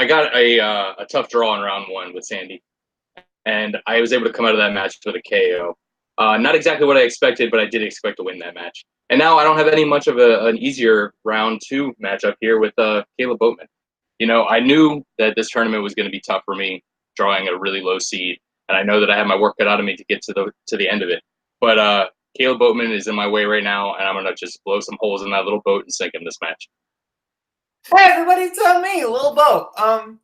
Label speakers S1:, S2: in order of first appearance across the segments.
S1: I got a tough draw in round 1 with Sandy, and I was able to come out of that match with a KO. Not exactly what I expected, but I did expect to win that match. And now I don't have any much of an easier round 2 matchup here with Kaleb Boatman. You know, I knew that this tournament was going to be tough for me, drawing a really low seed, and I know that I have my work cut out of me to get to the end of it. But Kaleb Boatman is in my way right now, and I'm going to just blow some holes in that little boat and sink in this match.
S2: Hey, everybody, it's me, Little Boat. All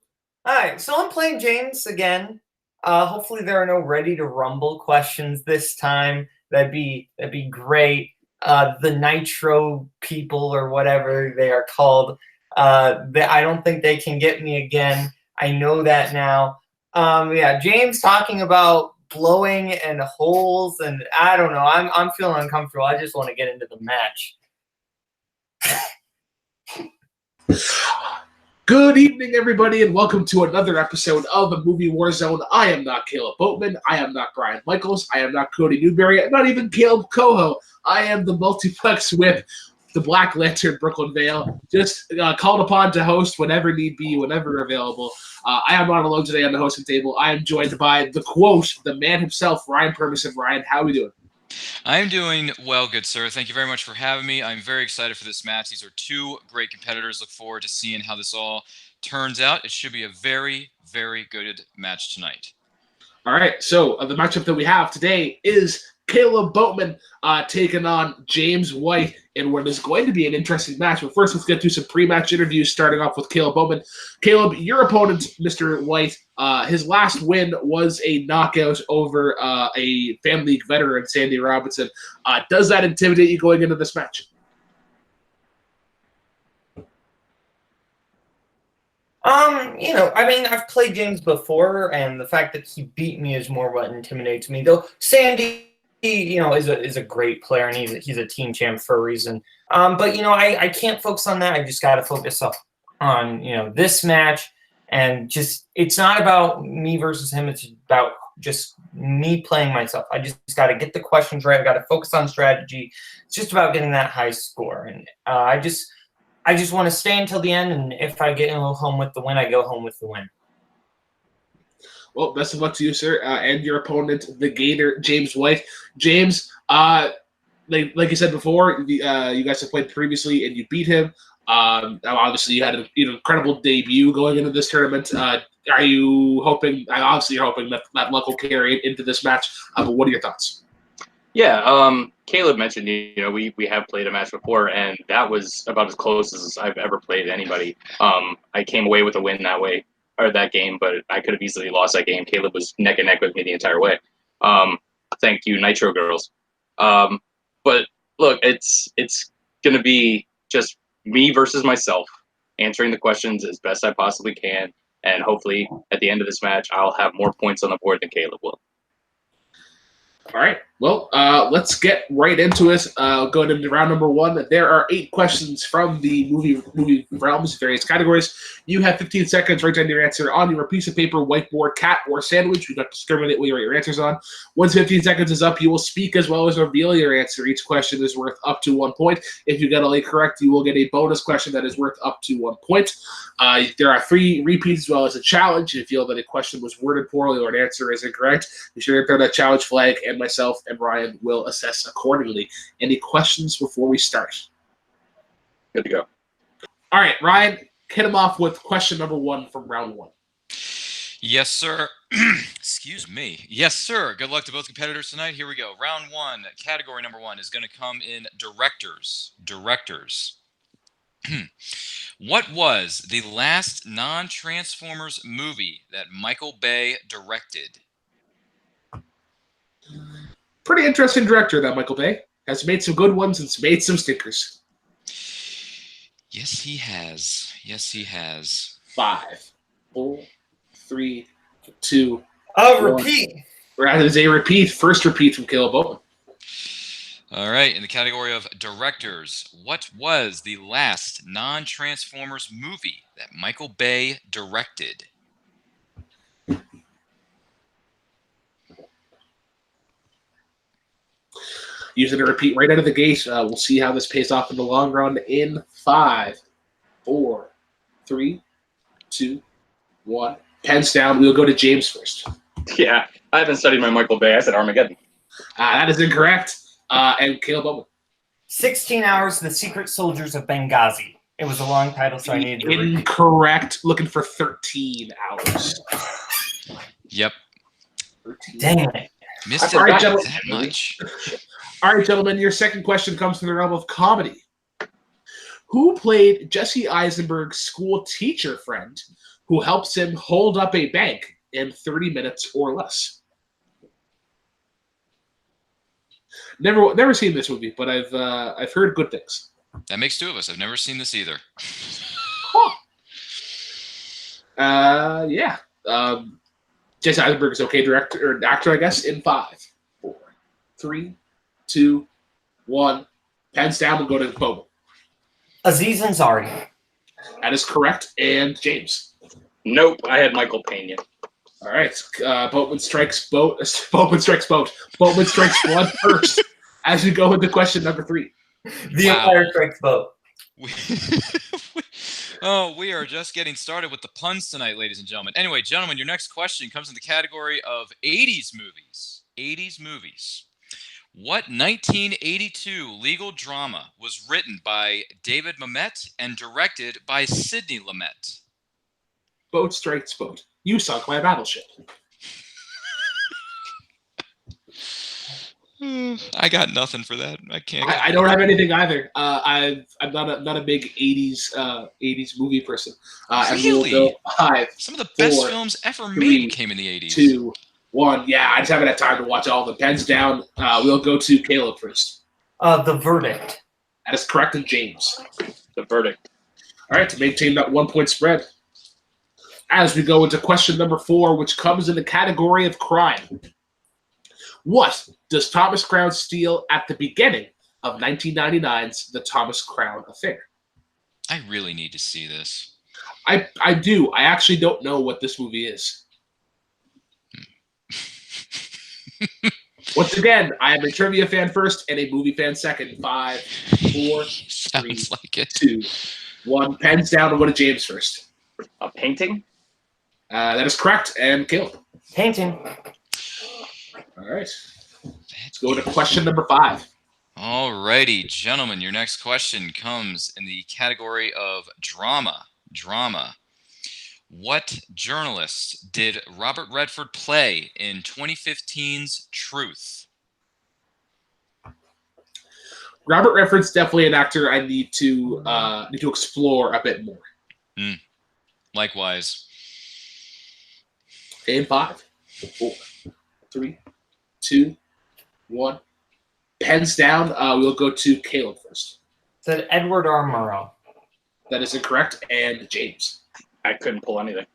S2: right, so I'm playing James again. Hopefully there are no ready to rumble questions this time. That'd be great. The Nitro people or whatever they are called, I don't think they can get me again. I know that now. Yeah, James talking about blowing and holes, and I don't know. I'm feeling uncomfortable. I just want to get into the match.
S3: Good evening, everybody, and welcome to another episode of the movie Warzone. I am not Kaleb Boatman. I am not Brian Michaels. I am not Cody Newberry. I'm not even Kaleb Koho. I am the Multiplex with the Black Lantern Brooklyn Vail. Just called upon to host whenever need be, whenever available. I am not alone today on the hosting table. I am joined by the quote, the man himself, Ryan Permison. Ryan, how are we doing?
S4: I'm doing well, good sir. Thank you very much for having me. I'm very excited for this match. These are two great competitors. Look forward to seeing how this all turns out. It should be a very, very good match tonight.
S3: All right, so the matchup that we have today is Kaleb Boatman taking on James Voight in what is going to be an interesting match. But first, let's get to some pre-match interviews, starting off with Kaleb Boatman. Kaleb, your opponent, Mr. Voight, his last win was a knockout over a Fan League veteran, Sandy Robinson. Does that intimidate you going into this match?
S2: You know, I mean, I've played James before, and the fact that he beat me is more what intimidates me. Though Sandy, you know, is a great player, and he's a team champ for a reason. But you know, I can't focus on that. I just got to focus on this match, and just it's not about me versus him. It's about just me playing myself. I just got to get the questions right. I got to focus on strategy. It's just about getting that high score, and I just want to stay until the end, and if I get home with the win, I go home with the win.
S3: Well, best of luck to you, sir, and your opponent, the Gator, James Voight. James, like you said before, you guys have played previously, and you beat him. Obviously, you had an incredible debut going into this tournament. Are you hoping? Obviously, you're hoping that luck will carry into this match. But what are your thoughts?
S1: Yeah, Kaleb mentioned, we have played a match before, and that was about as close as I've ever played anybody. I came away with a win that game, but I could have easily lost that game. Kaleb was neck and neck with me the entire way. Thank you, Nitro girls. But look, it's going to be just me versus myself, answering the questions as best I possibly can, and hopefully at the end of this match, I'll have more points on the board than Kaleb will.
S3: All right. Well, let's get right into it. Going into round number 1. There are 8 questions from the movie realms, various categories. You have 15 seconds. Write down your answer on your piece of paper, whiteboard, cat, or sandwich. You don't discriminate what you write your answers on. Once 15 seconds is up, you will speak as well as reveal your answer. Each question is worth up to 1 point. If you get all 8 correct, you will get a bonus question that is worth up to 1 point. There are 3 repeats as well as a challenge. If you feel that a question was worded poorly or an answer is incorrect, be sure to throw that challenge flag, and myself and Ryan will assess accordingly. Any questions before we start?
S1: Good to go.
S3: All right, Ryan, hit him off with question number 1 from round 1.
S4: Yes, sir. Excuse me. Yes, sir. Good luck to both competitors tonight. Here we go. Round 1, category number 1 is going to come in directors. Directors. What was the last non-Transformers movie that Michael Bay directed?
S3: Pretty interesting director, that Michael Bay. Has made some good ones and made some stinkers.
S4: Yes, he has. Yes, he has.
S3: 5, 4, 3, 2.
S2: Repeat.
S3: That is a repeat. First repeat from Kaleb Boatman.
S4: All right. In the category of directors, what was the last non-Transformers movie that Michael Bay directed?
S3: Using a repeat right out of the gate. We'll see how this pays off in the long run in 5, 4, 3, 2, 1. Pens down. We'll go to James first.
S1: Yeah, I haven't studied my Michael Bay. I said Armageddon.
S3: That is incorrect. And Caleb Boatman.
S2: 16 Hours, The Secret Soldiers of Benghazi. It was a long title, so I needed to repeat.
S3: Incorrect. Looking for 13 hours.
S4: Yep.
S3: 13.
S2: Dang it.
S4: Missed
S3: All
S4: it
S3: right,
S4: by
S3: gentlemen.
S4: that much.
S3: All right, gentlemen, your second question comes from the realm of comedy. Who played Jesse Eisenberg's school teacher friend who helps him hold up a bank in 30 minutes or less? Never seen this movie, but I've heard good things.
S4: That makes 2 of us. I've never seen this either.
S3: Yeah. Jesse Eisenberg is okay director or actor, I guess, in 5, 4, 3, 2, 1. Pens down. We'll go to Boatman.
S2: Aziz Ansari.
S3: That is correct. And James.
S1: Nope, I had Michael Pena.
S3: All right. Boatman strikes boat. Boatman strikes boat. Boatman strikes one first. As we go into question number 3.
S2: The Empire Strikes Boat.
S4: We are just getting started with the puns tonight, ladies and gentlemen. Anyway, gentlemen, your next question comes in the category of 80s movies. 80s movies. What 1982 legal drama was written by David Mamet and directed by Sidney Lumet?
S3: Boat strikes boat. You sunk my battleship.
S4: I got nothing for that. I can't.
S3: I don't have anything either. I'm not a big 80s movie person.
S4: Really?
S3: We'll go 5,
S4: Some of the best
S3: 4,
S4: films ever
S3: 3,
S4: made came in the 80s.
S3: 2, 1. Yeah, I just haven't had time to watch all of them. Pens down. We'll go to Caleb first.
S2: The Verdict.
S3: That is correct, and James.
S1: The Verdict.
S3: All right, to maintain that 1-point spread. As we go into question number 4, which comes in the category of crime. What does Thomas Crown steal at the beginning of 1999's The Thomas Crown Affair?
S4: I really need to see this.
S3: I do. I actually don't know what this movie is. Once again, I am a trivia fan first and a movie fan second. 5, 4, 3,
S4: Sounds like it.
S3: 2, 1. Pens down. We'll go to James first.
S1: A painting?
S3: That is correct. And Caleb.
S2: Painting.
S3: All right. Let's go to question number 5.
S4: Alrighty, gentlemen, your next question comes in the category of drama. Drama. What journalist did Robert Redford play in 2015's Truth?
S3: Robert Redford's definitely an actor I need to explore a bit more.
S4: Likewise.
S3: In 5, 4, 3, 2, 1. Pens down. We'll go to Caleb first.
S2: Said Edward R. Murrow.
S3: That is incorrect. And James.
S1: I couldn't pull anything.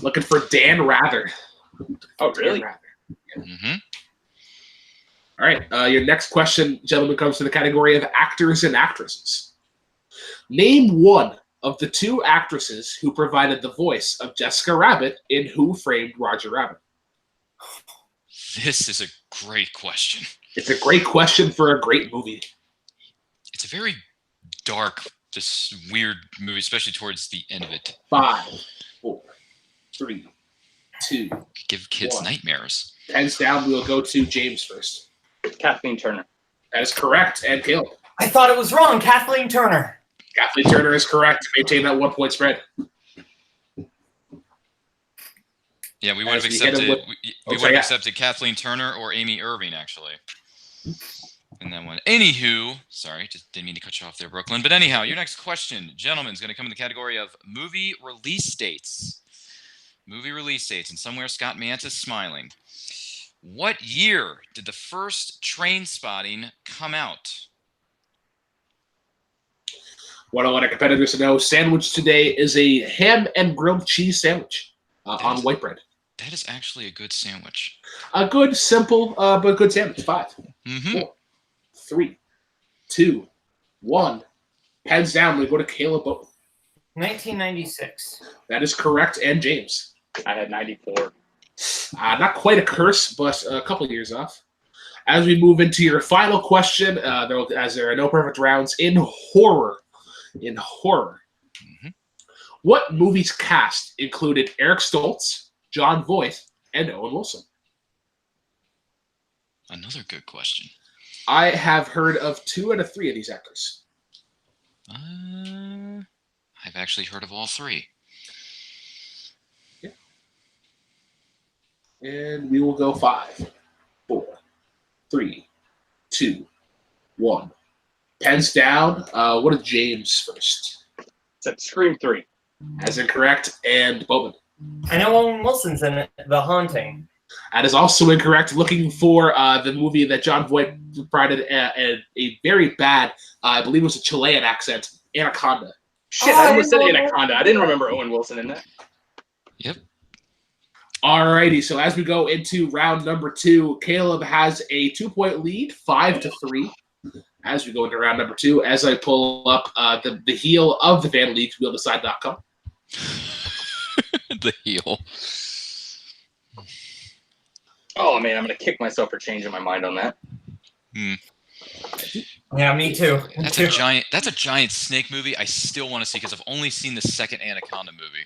S3: Looking for Dan Rather.
S1: Oh, really?
S3: Dan Rather.
S4: Mm-hmm.
S3: All right. Your next question, gentlemen, comes to the category of actors and actresses. Name one of the 2 actresses who provided the voice of Jessica Rabbit in Who Framed Roger Rabbit.
S4: This is a great question.
S3: It's a great question for a great movie.
S4: It's a very dark, just weird movie, especially towards the end of it.
S3: 5, 4, 3, 2.
S4: Give kids
S3: 1.
S4: nightmares.
S3: Pens down. We'll go to James first.
S1: Kathleen Turner.
S3: That is correct. And Caleb.
S2: I thought it was wrong. Kathleen Turner.
S3: Kathleen Turner is correct. Maintain that 1-point spread.
S4: Yeah, we would have
S3: As we hit
S4: accepted.
S3: him
S4: We would have accepted Kathleen Turner or Amy Irving, actually. In that one. Anywho, sorry, just didn't mean to cut you off there, Brooklyn. But anyhow, your next question, gentlemen, is going to come in the category of movie release dates. Movie release dates, and somewhere Scott Mance is smiling. What year did the first Trainspotting come out?
S3: What I want our competitors to know, sandwich today is a ham and grilled cheese sandwich on white bread.
S4: That is actually a good sandwich.
S3: A good, simple, but good sandwich. 5, 4, 3, 2, 1. Pens down. We go to Caleb.
S2: 1996.
S3: That is correct. And James.
S1: I had 94.
S3: Not quite a curse, but a couple years off. As we move into your final question, as there are no perfect rounds in horror. What movie's cast included Eric Stoltz, Jon Voight, and Owen Wilson?
S4: Another good question.
S3: I have heard of 2 out of 3 of these actors.
S4: I've actually heard of all 3.
S3: Yeah. And we will go 5, 4, 3, 2, 1. Pens down. What is James first?
S1: It's Scream 3.
S3: As incorrect. And Boatman.
S2: I know Owen Wilson's in it, The Haunting.
S3: That is also incorrect. Looking for the movie that Jon Voight provided a very bad, I believe it was a Chilean accent, Anaconda.
S1: Shit, I almost said Anaconda. I didn't remember Owen Wilson in that.
S4: Yep.
S3: Alrighty, so as we go into round number 2, Kaleb has a 2-point lead, 5-3. As we go into round number 2, as I pull up the heel of the Fan League, wheeldecide.com.
S4: The heel.
S1: Oh man, I'm gonna kick myself for changing my mind on that.
S2: Yeah, me too.
S4: That's a giant snake movie. I still want to see because I've only seen the second Anaconda movie.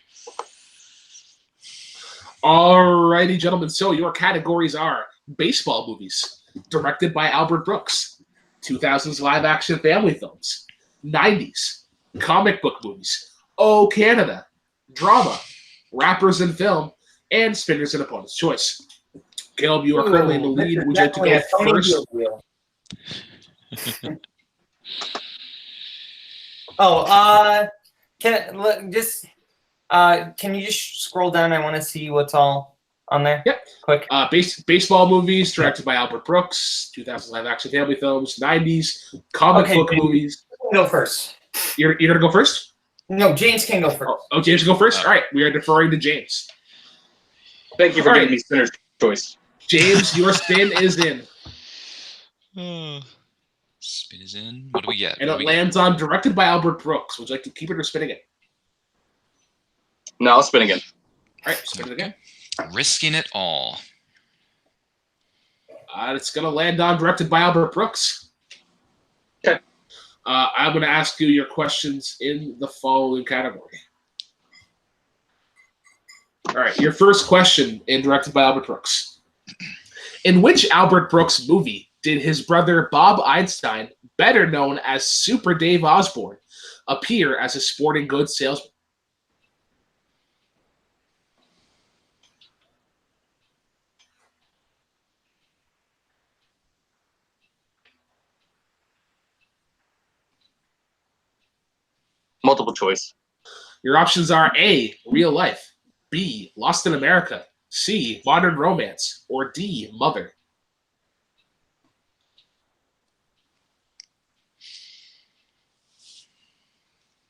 S3: Alrighty, gentlemen. So your categories are baseball movies, directed by Albert Brooks, 2000s live-action family films, 90s, comic book movies, Oh Canada, drama, rappers in film, and spinners and opponent's choice. Kaleb, you are currently in the lead. Would you like to go first?
S2: Can you just scroll down? I want to see what's all on there.
S3: Yep.
S2: Quick.
S3: Baseball movies directed by Albert Brooks, 2000s live-action family films, 90s, comic book movies.
S2: Go first.
S3: You're going to go first?
S2: No, James can go first.
S3: Oh, James can go first? All right, we are deferring to James.
S1: Thank you for giving me spinner's choice.
S3: James, your spin is in.
S4: Spin is in. What do we get?
S3: And it lands on directed by Albert Brooks. Would you like to keep it or spin again?
S1: No, I'll spin again.
S3: All right, spin it again.
S4: Risking it all.
S3: It's going to land on directed by Albert Brooks.
S1: Okay.
S3: I'm going to ask you your questions in the following category. All right, your first question in directed by Albert Brooks. In which Albert Brooks movie did his brother Bob Einstein, better known as Super Dave Osborne, appear as a sporting goods salesman?
S1: Multiple choice.
S3: Your options are A, Real Life, B, Lost in America, C, Modern Romance, or D, Mother.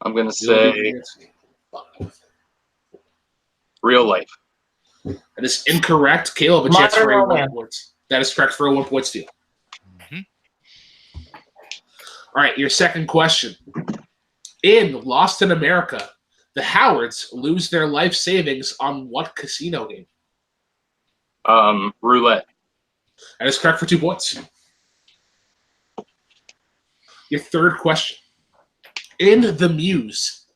S1: I'm going to say Real Life.
S3: That is incorrect. Kaleb, a chance for a 1 point. That is correct for a 1 point steal. All right, your second question. In Lost in America, the Howards lose their life savings on what casino game?
S1: Roulette.
S3: That is correct for 2 points. Your third question. In The Muse,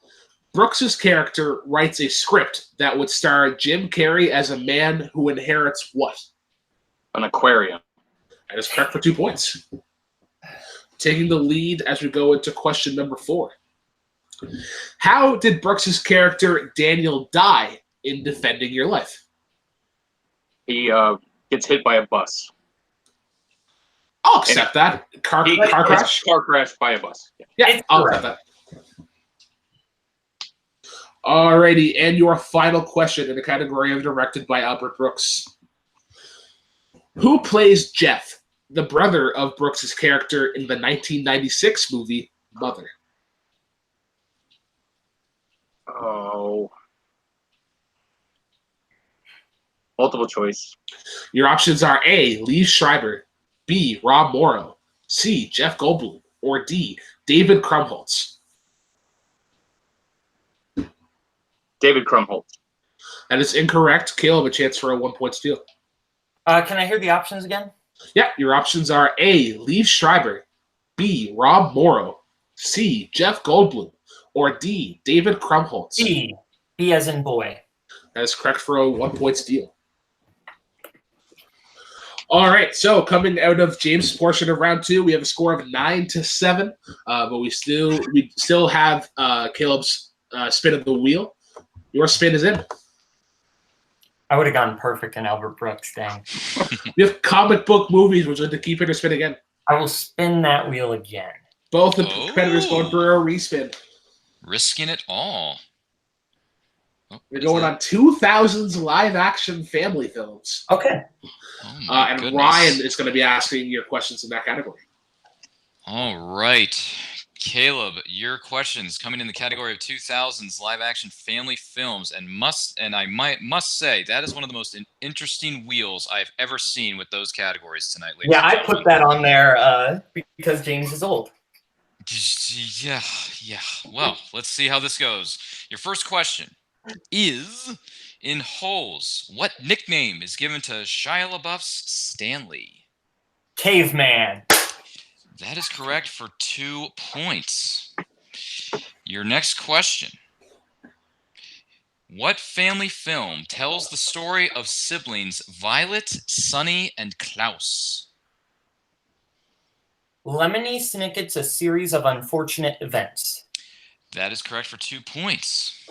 S3: Brooks's character writes a script that would star Jim Carrey as a man who inherits what?
S1: An aquarium.
S3: That is correct for 2 points. Taking the lead as we go into question number 4. How did Brooks's character Daniel die in Defending Your Life?
S1: He gets hit by a bus.
S3: I'll accept that. Car crash?
S1: Car crash by a bus.
S3: Yeah, I'll accept that. Alrighty, and your final question in the category of directed by Albert Brooks. Who plays Jeff, the brother of Brooks's character in the 1996 movie Mother?
S1: Oh. Multiple choice.
S3: Your options are A, Lee Schreiber, B, Rob Morrow, C, Jeff Goldblum, or D, David Krumholtz.
S1: David Krumholtz.
S3: That is incorrect. Kaleb, a chance for a 1 point steal.
S2: Can I hear the options again?
S3: Yeah, your options are A, Lee Schreiber, B, Rob Morrow, C, Jeff Goldblum, or D, David Krumholtz?
S2: B. B as in boy.
S3: That is correct for a 1 point steal. All right, so coming out of James' portion of round 2, we have a score of 9-7, but we still have Caleb's spin of the wheel. Your spin is in.
S2: I would have gone perfect in Albert Brooks, dang.
S3: We have comic book movies. Would you like to keep it or spin again?
S2: I will spin that wheel again.
S3: Both the competitors going for a respin.
S4: Risking it all. Oh,
S3: We're going on 2000s live-action family films.
S2: Okay.
S4: Oh
S3: And
S4: goodness.
S3: Ryan is going to be asking your questions in that category.
S4: All right. Caleb, your questions coming in the category of 2000s live-action family films, and I must say that is one of the most interesting wheels I've ever seen with those categories tonight. Ladies
S2: Yeah,
S4: and
S2: I put that on there because James is old.
S4: Yeah. Well, let's see how this goes. Your first question is, in Holes, what nickname is given to Shia LaBeouf's Stanley?
S2: Caveman.
S4: That is correct for 2 points. Your next question. What family film tells the story of siblings Violet, Sonny, and Klaus?
S2: Lemony Snicket's A Series of Unfortunate Events.
S4: That is correct for 2 points.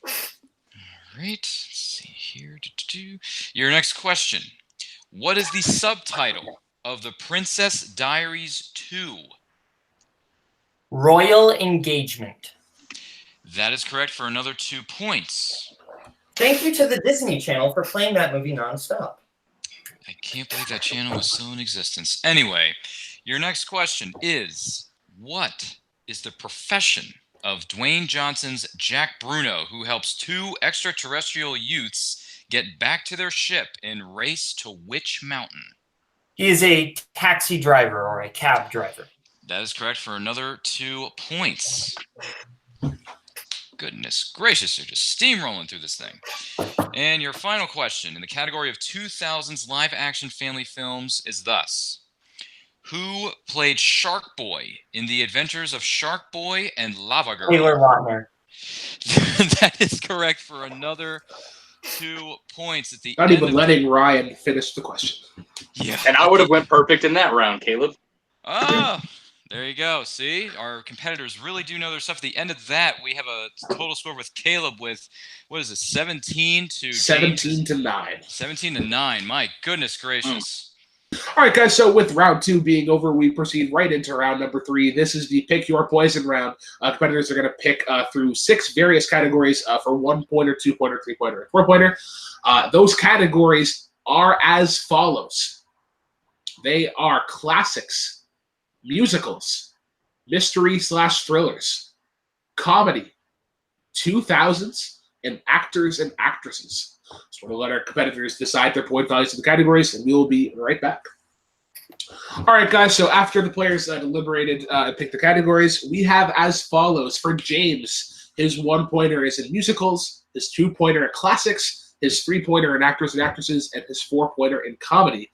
S4: All right. Let's see here. Your next question. What is the subtitle of the Princess Diaries 2?
S2: Royal Engagement.
S4: That is correct for another 2 points.
S2: Thank you to the Disney Channel for playing that movie nonstop.
S4: I can't believe that channel was still in existence. Anyway, your next question is, what is the profession of Dwayne Johnson's Jack Bruno, who helps 2 extraterrestrial youths get back to their ship and race to which mountain?
S2: He is a taxi driver or a cab driver.
S4: That is correct for another 2 points. Goodness gracious, they're just steamrolling through this thing. And your final question in the category of 2000s live-action family films is thus. Who played Sharkboy in The Adventures of Sharkboy and Lava Girl?
S2: Taylor Lautner.
S4: That is correct for another 2 points at the
S3: Not
S4: end
S3: even
S4: of
S3: letting Ryan finish the question.
S4: Yeah.
S1: And I would have went perfect in that round, Caleb.
S4: Ah, there you go. See, our competitors really do know their stuff. At the end of that, we have a total score with Caleb with, what is it, 17 to
S3: 17 to 9.
S4: 17 to 9. My goodness gracious.
S3: All right, guys, so with round 2 being over, we proceed right into round number 3. This is the Pick Your Poison round. Competitors are going to pick through 6 various categories for 1-pointer, 2-pointer, 3-pointer, and 4-pointer. Those categories are as follows. They are classics, musicals, mystery/thrillers, comedy, 2000s, and actors and actresses. So we'll let our competitors decide their point values of the categories, and we will be right back. All right, guys, so after the players deliberated and picked the categories, we have as follows. For James, his 1-pointer is in musicals, his 2-pointer in classics, his 3-pointer in actors and actresses, and his 4-pointer in comedy.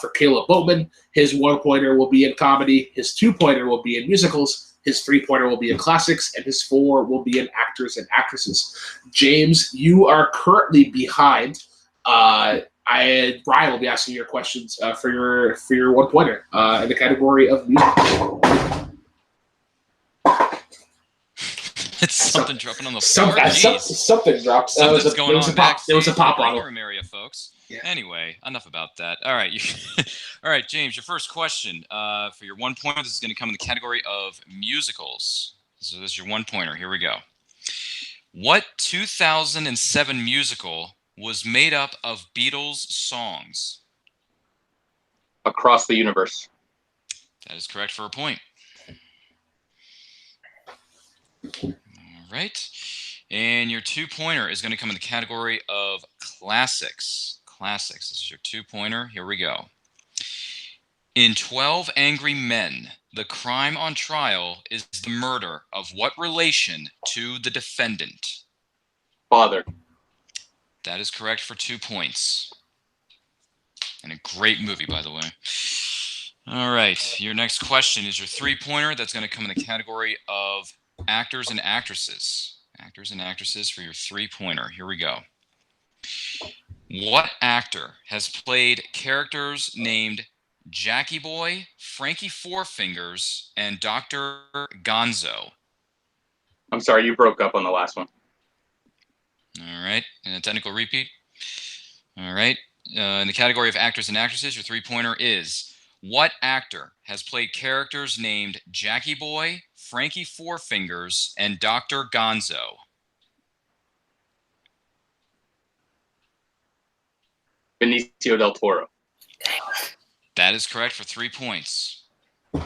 S3: For Caleb Boatman, his 1-pointer will be in comedy, his 2-pointer will be in musicals, his 3-pointer will be in classics, and his 4 will be in actors and actresses. James, you are currently behind. Brian will be asking your questions for your 1-pointer in the category of music.
S4: It's something dropping on the floor.
S3: Something dropped.
S4: Something's going on back.
S3: It was a pop bottle.
S4: Room area, folks.
S3: Yeah.
S4: Anyway, enough about that. All right, all right, James. Your first question for your 1-pointer. This is going to come in the category of musicals. So this is your 1-pointer. Here we go. What 2007 musical was made up of Beatles songs?
S1: Across the Universe.
S4: That is correct for a point. All right. And your 2-pointer is going to come in the category of classics. Classics. This is your 2-pointer. Here we go. In 12 Angry Men, the crime on trial is the murder of what relation to the defendant?
S1: Father.
S4: That is correct for 2 points. And a great movie, by the way. All right. Your next question is your 3-pointer. That's going to come in the category of actors and actresses. Actors and actresses for your 3-pointer. Here we go. What actor has played characters named Jackie Boy, Frankie Four Fingers, and Dr. Gonzo?
S1: I'm sorry, you broke up on the last one.
S4: All right. And a technical repeat. All right. In the category of actors and actresses, your 3-pointer is: what actor has played characters named Jackie Boy, Frankie Four Fingers, and Dr. Gonzo?
S1: Benicio del Toro.
S4: That is correct for 3 points. All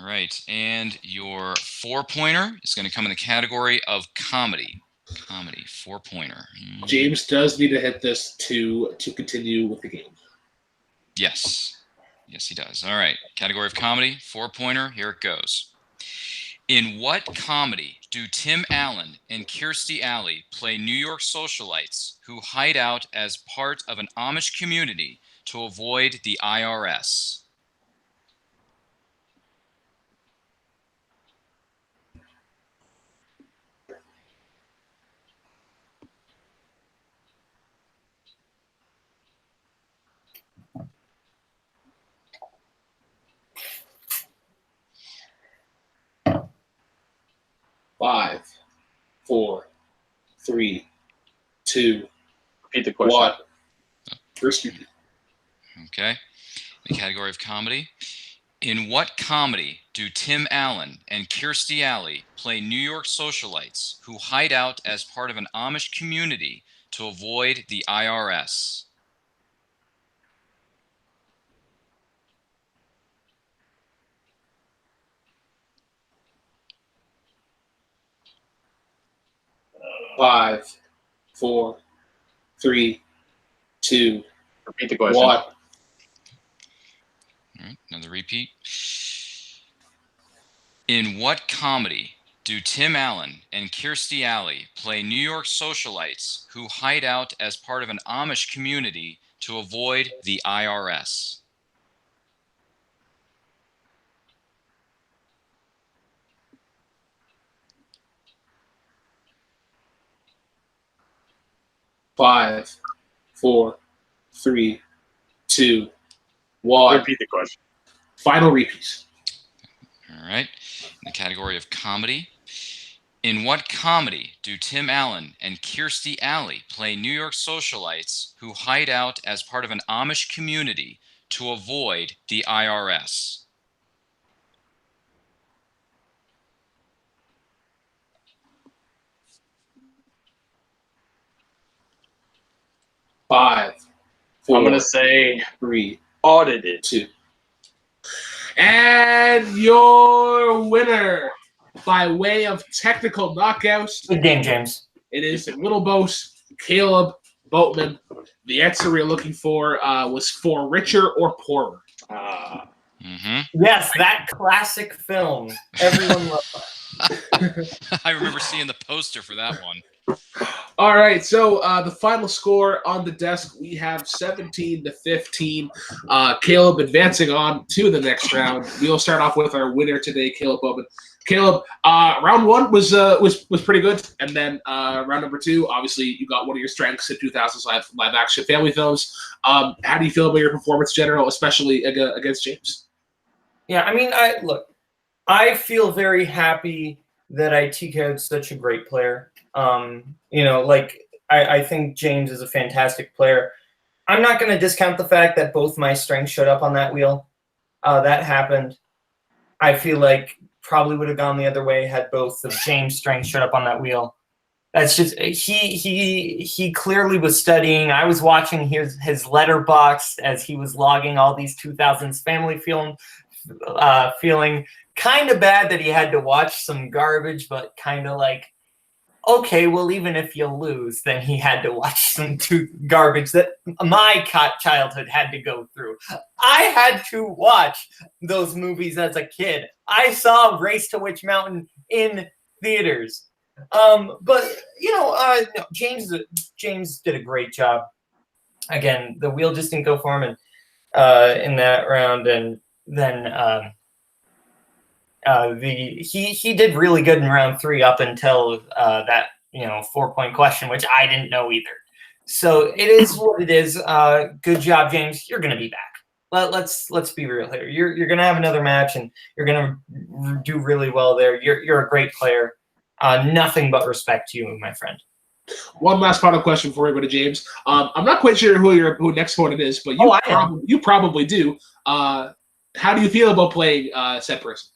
S4: right. And your 4-pointer is going to come in the category of comedy. Comedy, 4-pointer.
S3: James does need to hit this to continue with the game.
S4: Yes. Yes, he does. All right. Category of comedy, 4-pointer. Here it goes. In what comedy do Tim Allen and Kirstie Alley play New York socialites who hide out as part of an Amish community to avoid the IRS?
S3: Five, 4, 3, 2,
S1: Repeat the question.
S3: 1. First repeat.
S4: Okay. In the category of comedy, in what comedy do Tim Allen and Kirstie Alley play New York socialites who hide out as part of an Amish community to avoid the IRS?
S3: Five, 4, 3, 2,
S1: Repeat the question.
S3: 1.
S4: All right, another repeat. In what comedy do Tim Allen and Kirstie Alley play New York socialites who hide out as part of an Amish community to avoid the IRS?
S3: Five, 4, 3, 2, 1.
S1: Repeat the question.
S3: Final repeat.
S4: All right. In the category of comedy, in what comedy do Tim Allen and Kirstie Alley play New York socialites who hide out as part of an Amish community to avoid the IRS?
S3: Five, 4,
S1: I'm gonna say
S3: 3,
S1: audited.
S3: 2. And your winner, by way of technical knockouts,
S2: Good game, James.
S3: it is Little Boat, Kaleb Boatman. The answer we're looking for was for richer or poorer.
S2: Yes, that classic film. Everyone loves it.
S4: I remember seeing the poster for that one.
S3: All right, so the final score on the desk, we have 17-15. Kaleb advancing on to the next round. We'll start off with our winner today, Kaleb Boatman. Kaleb, round 1 was pretty good, and then round number 2, obviously you got one of your strengths in 2000s live action family films. How do you feel about your performance in general, especially against James?
S2: Yeah, I mean, I feel very happy that I TKO'd such a great player. I think James is a fantastic player. I'm not going to discount the fact that both my strengths showed up on that wheel. That happened. I feel like probably would have gone the other way had both of James' strengths showed up on that wheel. That's just he clearly was studying. I was watching his letterbox as he was logging all these 2000s family film, feeling kind of bad that he had to watch some garbage, but kind of like, okay, well, even if you lose, then he had to watch some garbage that my childhood had to go through. I had to watch those movies as a kid. I saw Race to Witch Mountain in theaters. But James did a great job. Again, the wheel just didn't go for him in that round, and then He did really good in round 3 up until that 4-point question, which I didn't know either. So it is what it is. Good job, James. You're gonna be back. Let's be real here. You're gonna have another match, and you're gonna do really well there. You're a great player. Nothing but respect to you, my friend.
S3: One last final question before we go to James. I'm not quite sure who next opponent is, but you probably do. How do you feel about playing said person?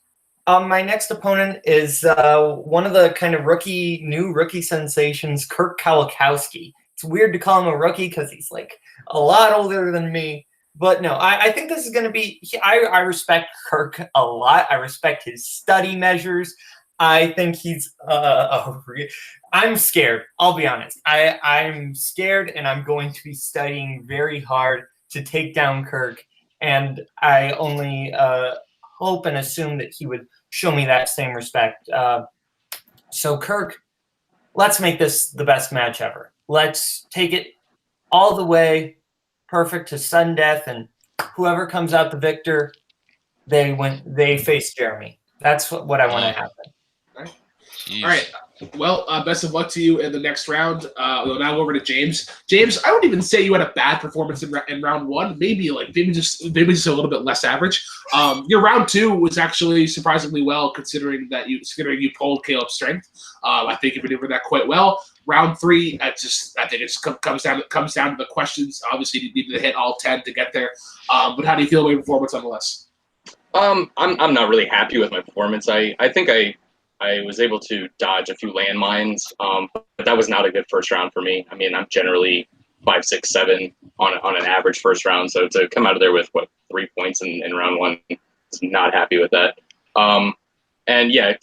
S2: My next opponent is one of the kind of new rookie sensations, Kirk Kawakowski. It's weird to call him a rookie because he's like a lot older than me. But no, I think this is going to be – I respect Kirk a lot. I respect his study measures. I think he's I'm scared. I'll be honest. I'm scared, and I'm going to be studying very hard to take down Kirk. And I only hope and assume that he would show me that same respect. So, Kirk, let's make this the best match ever. Let's take it all the way perfect to sudden death, and whoever comes out the victor, they face Jeremy. That's what I want to happen.
S3: All right. Well, best of luck to you in the next round. We'll now go over to James. James, I wouldn't even say you had a bad performance in round 1. Maybe just a little bit less average. Your round 2 was actually surprisingly well, considering you pulled Kaleb's strength. I think you maneuvered that quite well. Round 3, I think it comes down to the questions. Obviously, you need to hit all 10 to get there. But how do you feel about your performance nonetheless?
S1: I'm not really happy with my performance. I think I was able to dodge a few landmines, but that was not a good first round for me. I mean, I'm generally 5, 6, 7 on an average first round, so to come out of there with 3 points in round 1, I'm not happy with that. And yeah,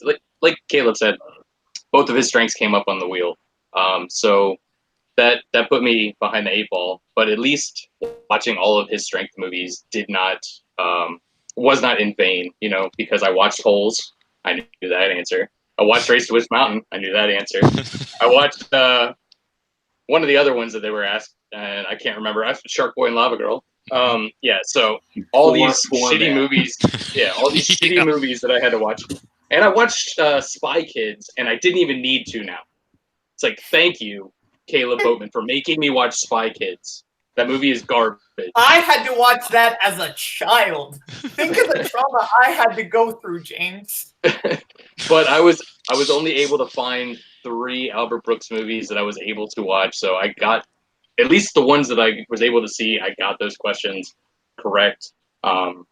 S1: like Kaleb said, both of his strengths came up on the wheel, so that put me behind the 8 ball. But at least watching all of his strength movies was not in vain, because I watched Holes. I knew that answer. I watched Race to Witch Mountain. I knew that answer. I watched one of the other ones that they were asked, and I can't remember. I watched Sharkboy and Lava Girl. So all these shitty movies. Yeah, all these shitty movies that I had to watch. And I watched Spy Kids, and I didn't even need to now. It's like, thank you, Kaleb Boatman, for making me watch Spy Kids. That movie is garbage.
S2: I had to watch that as a child. Think of the trauma I had to go through, James.
S1: But I was only able to find 3 Albert Brooks movies that I was able to watch. So I got at least the ones that I was able to see. I got those questions correct. And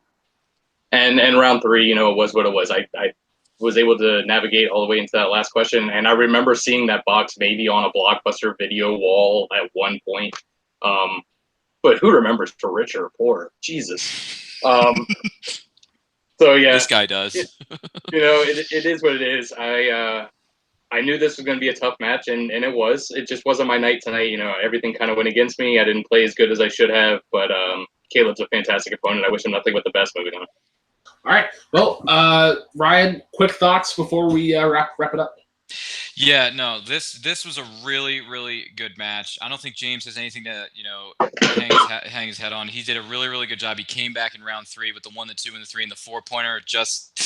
S1: round 3, it was what it was. I was able to navigate all the way into that last question. And I remember seeing that box maybe on a Blockbuster video wall at one point. But who remembers For Richer or Poor? Jesus. So yeah,
S4: this guy does.
S1: It is what it is. I knew this was going to be a tough match, and it was. It just wasn't my night tonight. Everything kind of went against me. I didn't play as good as I should have, but Kaleb's a fantastic opponent. I wish him nothing but the best moving on.
S3: All right. Well, Ryan, quick thoughts before we wrap it up.
S4: Yeah, no, this was a really, really good match. I don't think James has anything to, hang his head on. He did a really, really good job. He came back in round 3 with the 1, the 2, and the 3, and the 4-pointer. Just,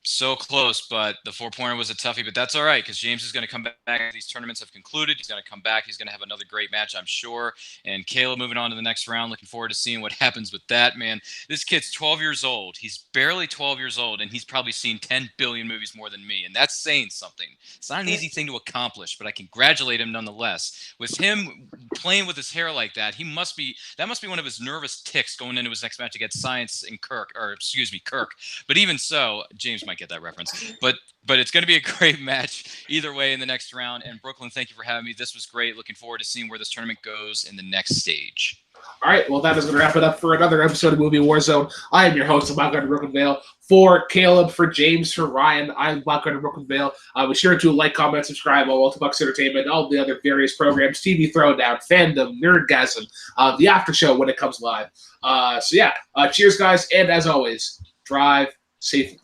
S4: so close, but the 4-pointer was a toughie. But that's all right, because James is going to come back. These tournaments have concluded. He's going to come back. He's going to have another great match, I'm sure. And Kaleb moving on to the next round. Looking forward to seeing what happens with that, man. This kid's 12 years old. He's barely 12 years old, and he's probably seen 10 billion movies more than me. And that's saying something. It's not an easy thing to accomplish, but I congratulate him nonetheless. With him playing with his hair like that, that must be one of his nervous tics going into his next match against Science and Kirk. But even so, James might get that reference. But it's going to be a great match either way in the next round. And Brooklyn, thank you for having me. This was great. Looking forward to seeing where this tournament goes in the next stage.
S3: All right, well, that is going to wrap it up for another episode of Movie Warzone. I am your host, Blackguard Brooklyn Vail. For Kaleb, for James, for Ryan, I'm Blackguard Brooklyn Vail. Be sure to like, comment, subscribe on Multiplex Entertainment, all the other various programs, TV Throwdown, Fandom, Nerdgasm, the after show when it comes live. Cheers, guys, and as always, drive safely.